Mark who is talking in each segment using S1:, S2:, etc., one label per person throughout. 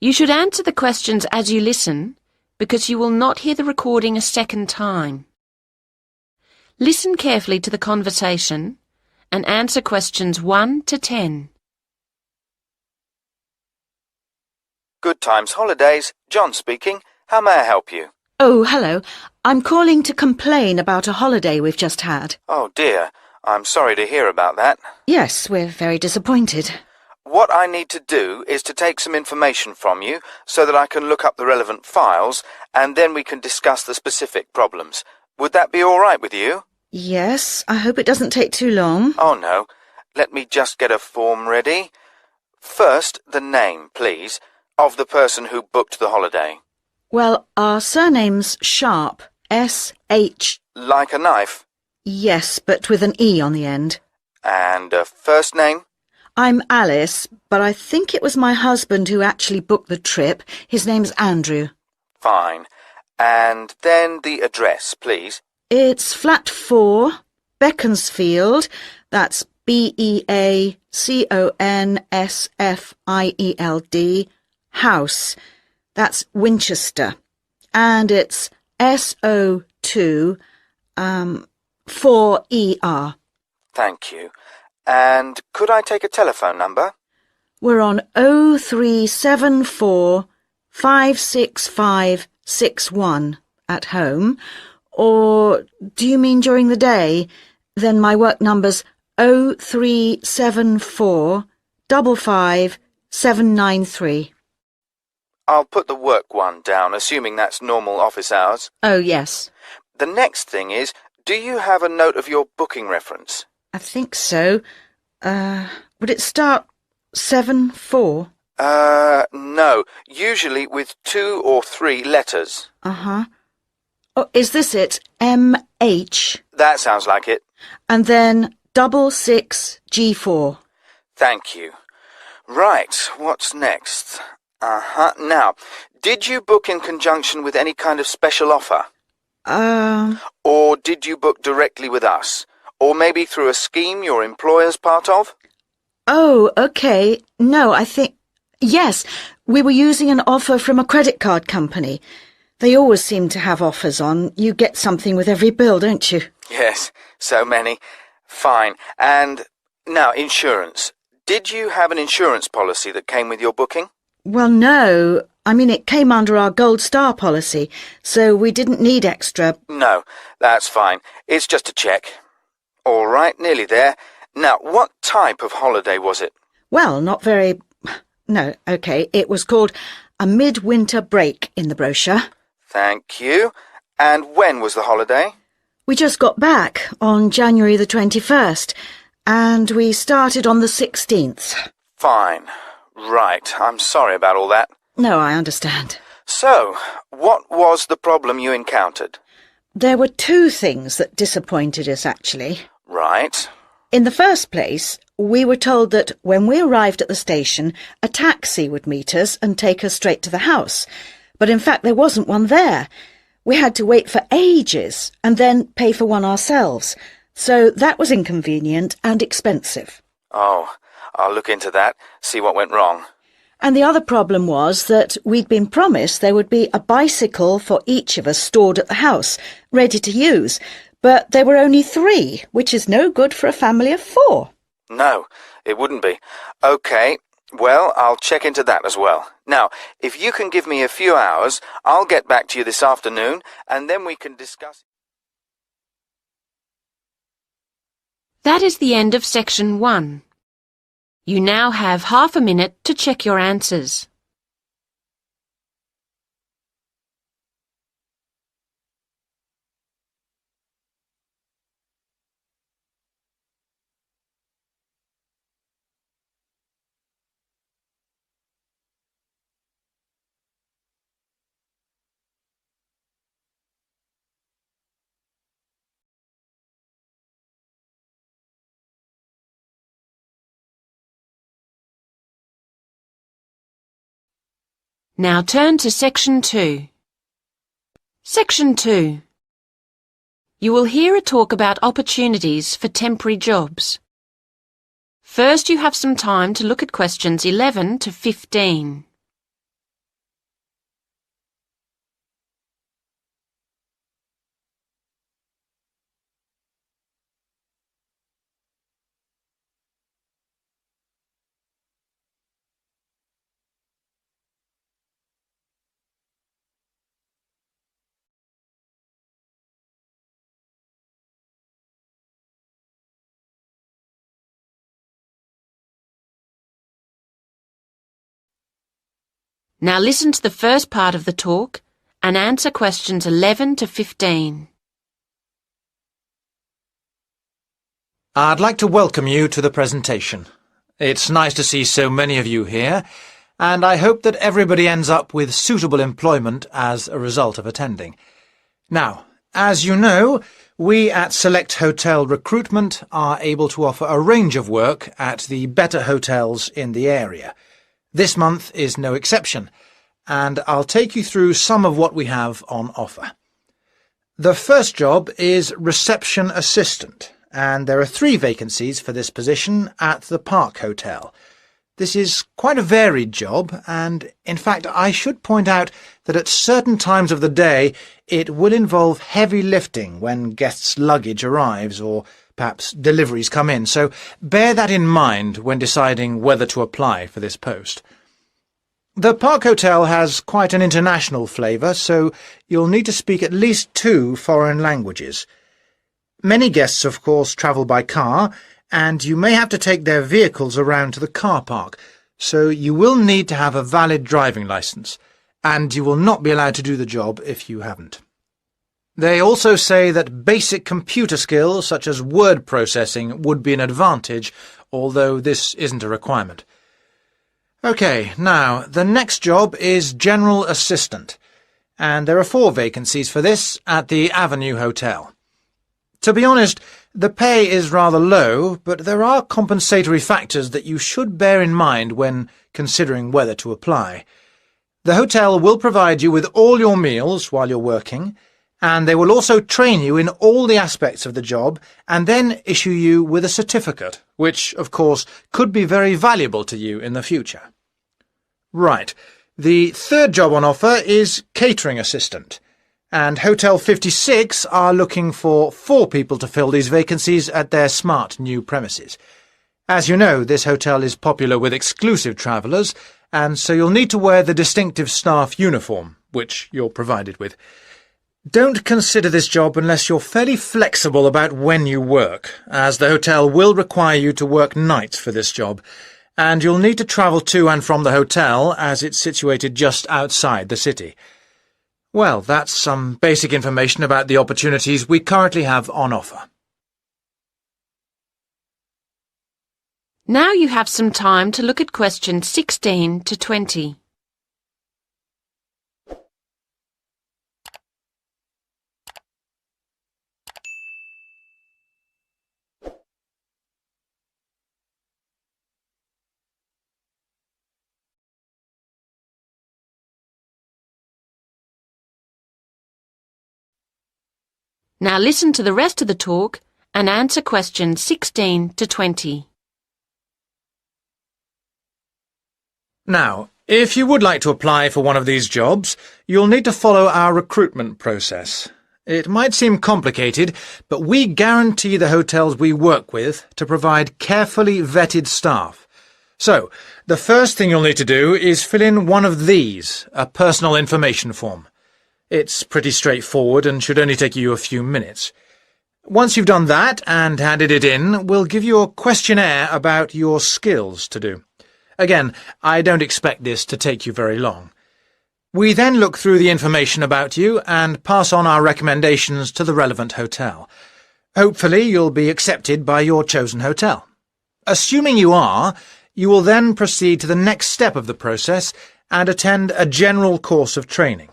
S1: You should answer the questions as you listen, because you will not hear the recording a second time. Listen carefully to the conversation and answer questions 1 to 10.
S2: Good Times Holidays, John speaking. How may I help you?
S3: Oh, hello. I'm calling to complain about a holiday we've just had.
S2: Oh dear, I'm sorry to hear about that.
S3: Yes, we're very disappointed.
S2: What I need to do is to take some information from you so that I can look up the relevant files and then we can discuss the specific problems. Would that be all right with you?
S3: Yes, I hope it doesn't take too long.
S2: Oh no, let me just get a form ready. First, the name, please, of the person who booked the holiday.
S3: Well, our surname's Sharp, S-H.
S2: Like a knife.
S3: Yes, but with an E on the end.
S2: And a first name?
S3: I'm Alice, but I think it was my husband who actually booked the trip. His name's Andrew.
S2: Fine. And then the address, please.
S3: It's Flat 4, Beaconsfield. That's Beaconsfield, House. That's Winchester. And it's SO2, 4ER.
S2: Thank you. And could I take a telephone number?
S3: We're on 0374 56561 at home. Or do you mean during the day? Then my work number's 0374 55793.
S2: I'll put the work one down, assuming that's normal office hours.
S3: Oh, yes.
S2: The next thing is, do you have a note of your booking reference?
S3: I think so. Would it start 74?
S2: No. Usually with 2 or 3 letters.
S3: Uh-huh. Oh, is this it? MH?
S2: That sounds like it.
S3: And then 66G4.
S2: Thank you. Right, what's next? Now, did you book in conjunction with any kind of special offer? Or did you book directly with us? Or maybe through a scheme your employer's part of?
S3: Oh, okay. No, I think... Yes, we were using an offer from a credit card company. They always seem to have offers on. You get something with every bill, don't you?
S2: Yes, so many. Fine. And now, insurance. Did you have an insurance policy that came with your booking?
S3: Well, no. I mean, it came under our Gold Star policy, so we didn't need extra.
S2: No, that's fine. It's just a check. All right, nearly there. Now, what type of holiday was it?
S3: Well, not very... No, okay. It was called a midwinter break in the brochure.
S2: Thank you. And when was the holiday?
S3: We just got back on January the 21st, and we started on the 16th.
S2: Fine. Right. I'm sorry about all that.
S3: No, I understand.
S2: So, what was the problem you encountered?
S3: There were 2 things that disappointed us, actually.
S2: Right.
S3: In the first place, we were told that when we arrived at the station, a taxi would meet us and take us straight to the house. But in fact, there wasn't one there. We had to wait for ages and then pay for one ourselves. So that was inconvenient and expensive.
S2: Oh, I'll look into that, see what went wrong.
S3: And the other problem was that we'd been promised there would be a bicycle for each of us stored at the house, ready to use. But there were only 3, which is no good for a family of 4.
S2: No, it wouldn't be. OK, well, I'll check into that as well. Now, if you can give me a few hours, I'll get back to you this afternoon, and then we can discuss...
S1: That is the end of section 1. You now have half a minute to check your answers. Now turn to Section 2. Section 2. You will hear a talk about opportunities for temporary jobs. First, you have some time to look at questions 11 to 15. Now listen to the first part of the talk and answer questions 11 to 15.
S4: I'd like to welcome you to the presentation. It's nice to see so many of you here, and I hope that everybody ends up with suitable employment as a result of attending. Now, as you know, we at Select Hotel Recruitment are able to offer a range of work at the better hotels in the area. This month is no exception, and I'll take you through some of what we have on offer. The first job is reception assistant, and there are 3 vacancies for this position at the Park Hotel. This is quite a varied job, and in fact I should point out that at certain times of the day it will involve heavy lifting when guests' luggage arrives or perhaps deliveries come in, so bear that in mind when deciding whether to apply for this post. The Park Hotel has quite an international flavour, so you'll need to speak at least 2 foreign languages. Many guests, of course, travel by car, and you may have to take their vehicles around to the car park, so you will need to have a valid driving licence, and you will not be allowed to do the job if you haven't. They also say that basic computer skills such as word processing would be an advantage, although this isn't a requirement. OK, now, the next job is general assistant, and there are 4 vacancies for this at the Avenue Hotel. To be honest, the pay is rather low, but there are compensatory factors that you should bear in mind when considering whether to apply. The hotel will provide you with all your meals while you're working, and they will also train you in all the aspects of the job and then issue you with a certificate, which, of course, could be very valuable to you in the future. Right, the third job on offer is catering assistant, and Hotel 56 are looking for 4 people to fill these vacancies at their smart new premises. As you know, this hotel is popular with exclusive travellers, and so you'll need to wear the distinctive staff uniform, which you're provided with. Don't consider this job unless you're fairly flexible about when you work, as the hotel will require you to work nights for this job, and you'll need to travel to and from the hotel as it's situated just outside the city. Well, that's some basic information about the opportunities we currently have on offer.
S1: Now you have some time to look at questions 16 to 20. Now listen to the rest of the talk and answer questions 16 to 20.
S4: Now, if you would like to apply for one of these jobs, you'll need to follow our recruitment process. It might seem complicated, but we guarantee the hotels we work with to provide carefully vetted staff. So, the first thing you'll need to do is fill in one of these, a personal information form. It's pretty straightforward and should only take you a few minutes. Once you've done that and handed it in, we'll give you a questionnaire about your skills to do. Again, I don't expect this to take you very long. We then look through the information about you and pass on our recommendations to the relevant hotel. Hopefully you'll be accepted by your chosen hotel. Assuming you are, you will then proceed to the next step of the process and attend a general course of training.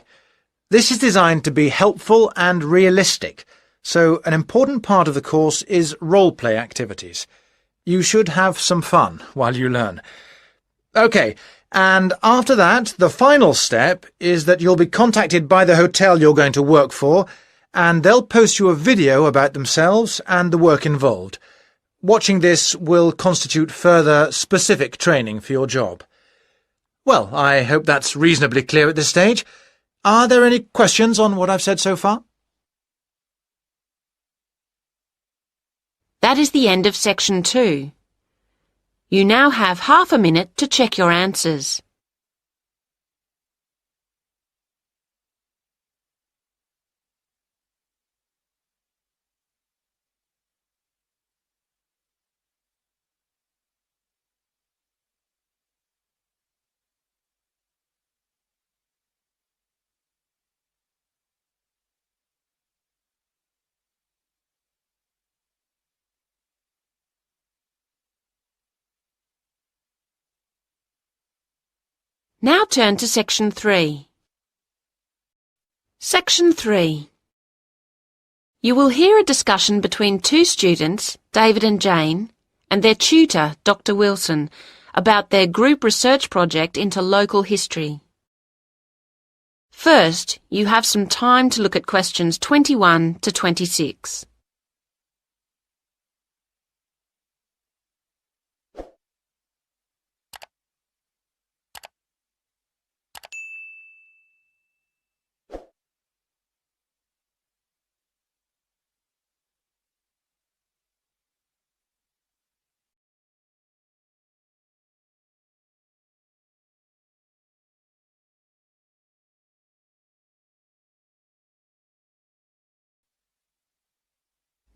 S4: This is designed to be helpful and realistic, so an important part of the course is role-play activities. You should have some fun while you learn. OK, and after that, the final step is that you'll be contacted by the hotel you're going to work for, and they'll post you a video about themselves and the work involved. Watching this will constitute further specific training for your job. Well, I hope that's reasonably clear at this stage. Are there any questions on what I've said so far?
S1: That is the end of section 2. You now have half a minute to check your answers. Now turn to Section 3. Section 3. You will hear a discussion between two students, David and Jane, and their tutor, Dr. Wilson, about their group research project into local history. First, you have some time to look at questions 21 to 26.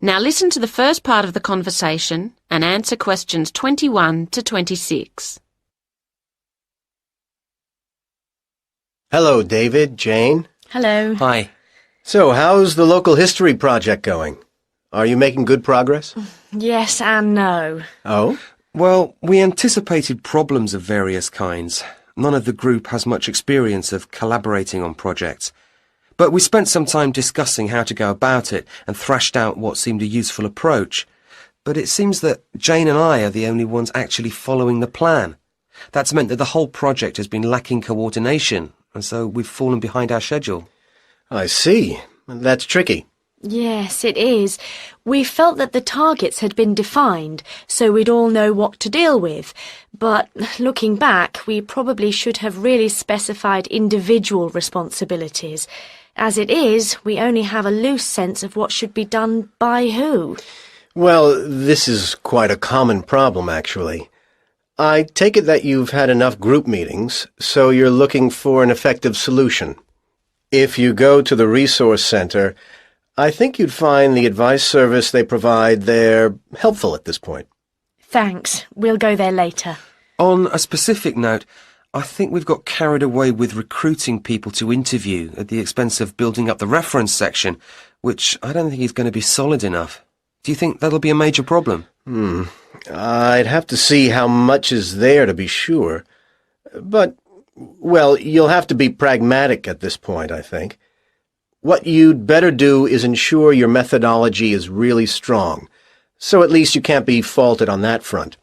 S1: Now listen to the first part of the conversation and answer questions 21 to 26.
S5: Hello, David, Jane.
S3: Hello.
S6: Hi.
S5: So, how's the local history project going? Are you making good progress?
S7: Yes and no.
S5: Oh?
S6: Well, we anticipated problems of various kinds. None of the group has much experience of collaborating on projects. But we spent some time discussing how to go about it and thrashed out what seemed a useful approach. But it seems that Jane and I are the only ones actually following the plan. That's meant that the whole project has been lacking coordination, and so we've fallen behind our schedule.
S5: I see. That's tricky.
S7: Yes, it is. We felt that the targets had been defined, so we'd all know what to deal with. But looking back, we probably should have really specified individual responsibilities. As it is, we only have a loose sense of what should be done by who.
S5: Well, this is quite a common problem, actually. I take it that you've had enough group meetings, so you're looking for an effective solution. If you go to the resource center, I think you'd find the advice service they provide there helpful at this point.
S7: Thanks. We'll go there later.
S6: On a specific note, I think we've got carried away with recruiting people to interview at the expense of building up the reference section, which I don't think is going to be solid enough. Do you think that'll be a major problem?
S5: I'd have to see how much is there to be sure. But, well, you'll have to be pragmatic at this point, I think. What you'd better do is ensure your methodology is really strong, so at least you can't be faulted on that front.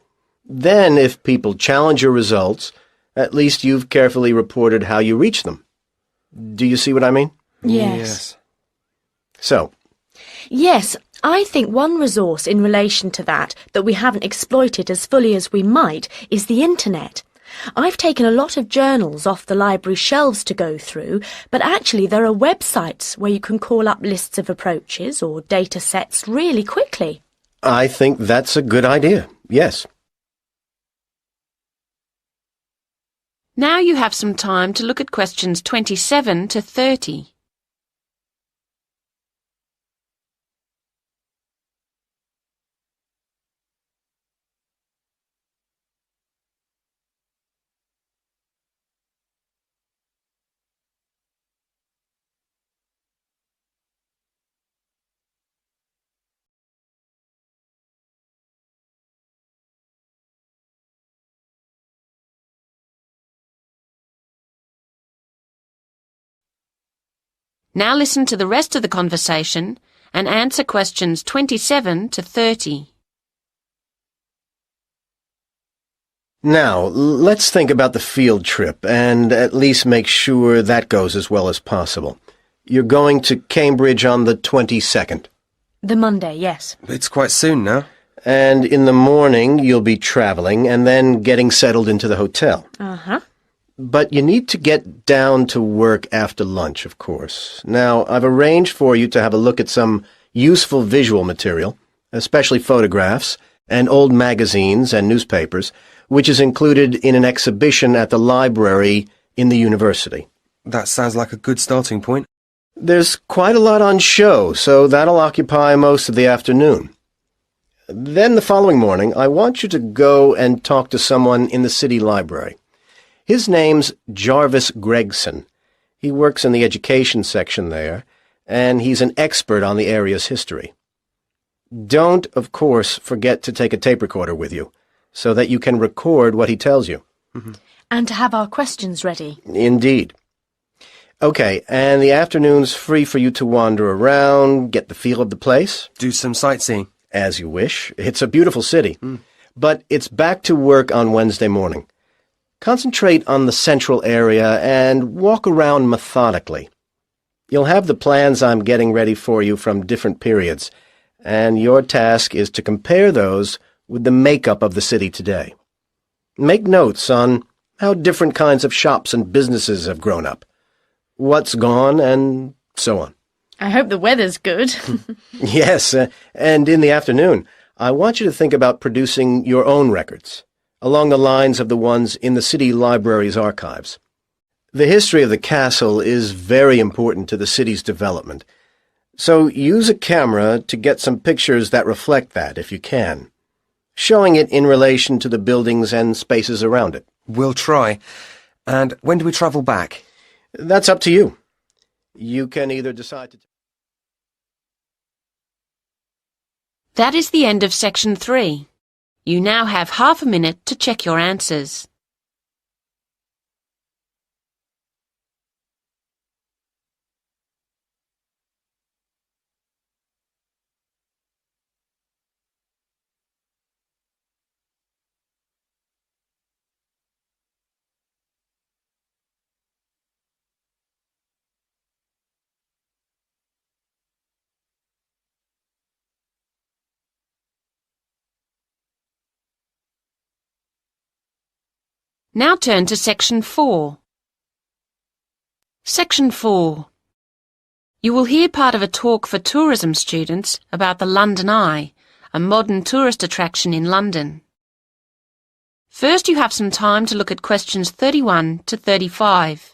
S5: Then, if people challenge your results, at least you've carefully reported how you reach them. Do you see what I mean?
S7: Yes.
S5: So,
S7: Yes, I think one resource in relation to that we haven't exploited as fully as we might is the internet. I've taken a lot of journals off the library shelves to go through, but actually there are websites where you can call up lists of approaches or data sets really quickly.
S5: I think that's a good idea, yes.
S1: Now you have some time to look at questions 27 to 30. Now listen to the rest of the conversation and answer questions 27 to 30.
S5: Now, let's think about the field trip and at least make sure that goes as well as possible. You're going to Cambridge on the 22nd.
S7: The Monday, yes.
S6: It's quite soon now.
S5: And in the morning, you'll be traveling and then getting settled into the hotel.
S7: Uh-huh.
S5: But you need to get down to work after lunch, of course. Now, I've arranged for you to have a look at some useful visual material, especially photographs and old magazines and newspapers, which is included in an exhibition at the library in the university.
S6: That sounds like a good starting point.
S5: There's quite a lot on show, so that'll occupy most of the afternoon. Then the following morning, I want you to go and talk to someone in the city library. His name's Jarvis Gregson. He works in the education section there, and he's an expert on the area's history. Don't, of course, forget to take a tape recorder with you, so that you can record what he tells you.
S7: Mm-hmm. And to have our questions ready.
S5: Indeed. Okay, and the afternoon's free for you to wander around, get the feel of the place?
S6: Do some sightseeing.
S5: As you wish. It's a beautiful city. But it's back to work on Wednesday morning. Concentrate on the central area and walk around methodically. You'll have the plans I'm getting ready for you from different periods, and your task is to compare those with the makeup of the city today. Make notes on how different kinds of shops and businesses have grown up, what's gone, and so on.
S7: I hope the weather's good.
S5: Yes, and in the afternoon, I want you to think about producing your own records, along the lines of the ones in the city library's archives. The history of the castle is very important to the city's development, so use a camera to get some pictures that reflect that if you can, showing it in relation to the buildings and spaces around it.
S6: We'll try. And when do we travel back?
S5: That's up to you. You can either decide to...
S1: That is the end of section 3. You now have half a minute to check your answers. Now turn to section 4. Section 4. You will hear part of a talk for tourism students about the London Eye, a modern tourist attraction in London. First, you have some time to look at questions 31 to 35.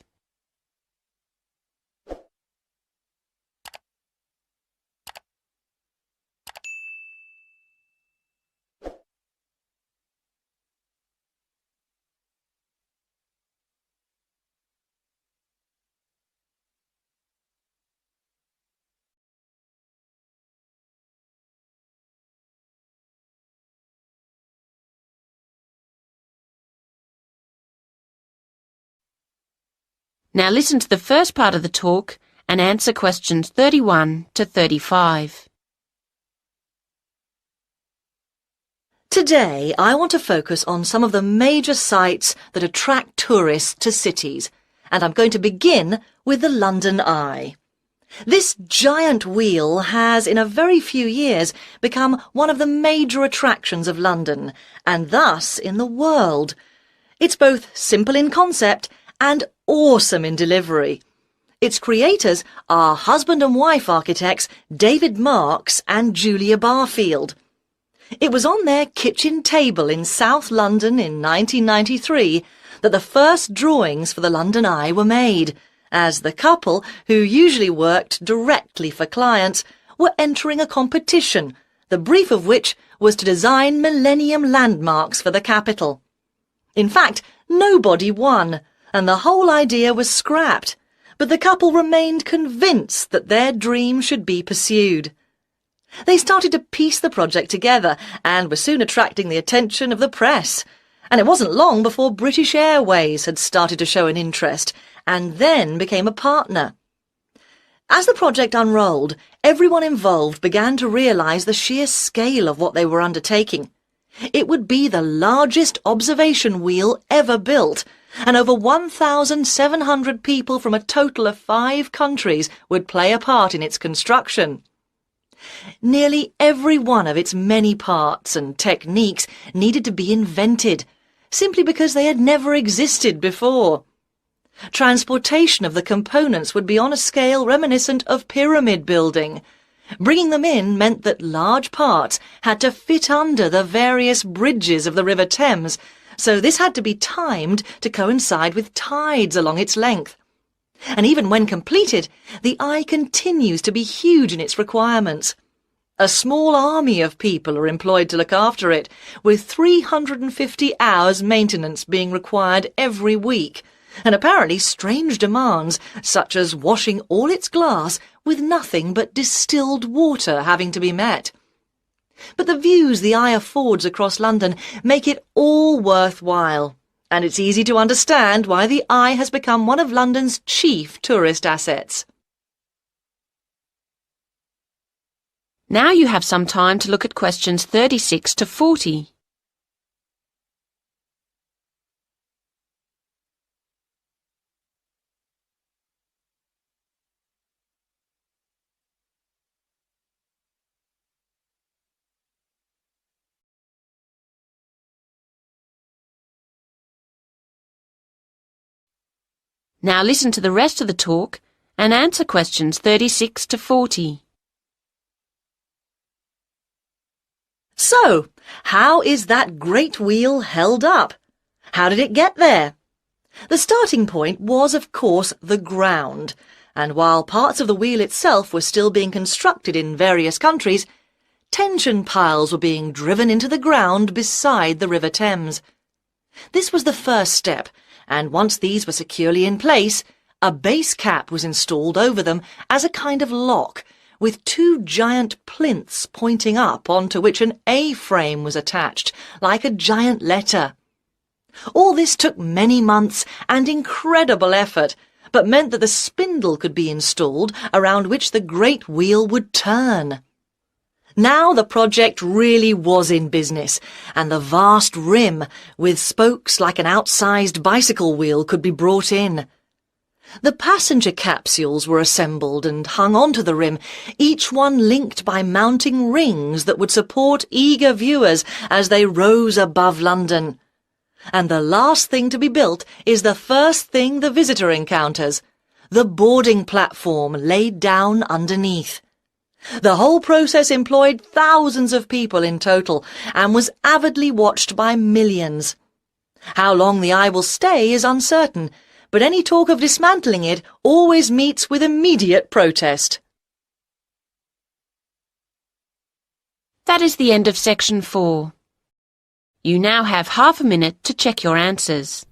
S1: Now listen to the first part of the talk and answer questions 31 to 35.
S8: Today, I want to focus on some of the major sites that attract tourists to cities, and I'm going to begin with the London Eye. This giant wheel has, in a very few years, become one of the major attractions of London, and thus in the world. It's both simple in concept and awesome in delivery. Its creators are husband and wife architects David Marks and Julia Barfield. It was on their kitchen table in South London in 1993 that the first drawings for the London Eye were made, as the couple, who usually worked directly for clients, were entering a competition, the brief of which was to design millennium landmarks for the capital. In fact, nobody won, and the whole idea was scrapped, but the couple remained convinced that their dream should be pursued. They started to piece the project together and were soon attracting the attention of the press, and it wasn't long before British Airways had started to show an interest and then became a partner. As the project unrolled, everyone involved began to realise the sheer scale of what they were undertaking. It would be the largest observation wheel ever built, and over 1,700 people from a total of 5 countries would play a part in its construction. Nearly every one of its many parts and techniques needed to be invented, simply because they had never existed before. Transportation of the components would be on a scale reminiscent of pyramid building. Bringing them in meant that large parts had to fit under the various bridges of the River Thames, so this had to be timed to coincide with tides along its length. And even when completed, the Eye continues to be huge in its requirements. A small army of people are employed to look after it, with 350 hours maintenance being required every week, and apparently strange demands, such as washing all its glass with nothing but distilled water having to be met. But the views the Eye affords across London make it all worthwhile. and it's easy to understand why the Eye has become one of London's chief tourist assets.
S1: Now you have some time to look at questions 36 to 40. Now listen to the rest of the talk and answer questions 36 to 40.
S8: So, how is that great wheel held up? How did it get there? The starting point was, of course, the ground, and while parts of the wheel itself were still being constructed in various countries, tension piles were being driven into the ground beside the River Thames. This was the first step, and once these were securely in place, a base cap was installed over them as a kind of lock, with two giant plinths pointing up onto which an A-frame was attached, like a giant letter. All this took many months and incredible effort, but meant that the spindle could be installed around which the great wheel would turn. Now the project really was in business, and the vast rim, with spokes like an outsized bicycle wheel, could be brought in. The passenger capsules were assembled and hung onto the rim, each one linked by mounting rings that would support eager viewers as they rose above London. And the last thing to be built is the first thing the visitor encounters, the boarding platform laid down underneath. The whole process employed thousands of people in total and was avidly watched by millions. How long the Eye will stay is uncertain, but any talk of dismantling it always meets with immediate protest.
S1: That is the end of section 4. You now have half a minute to check your answers.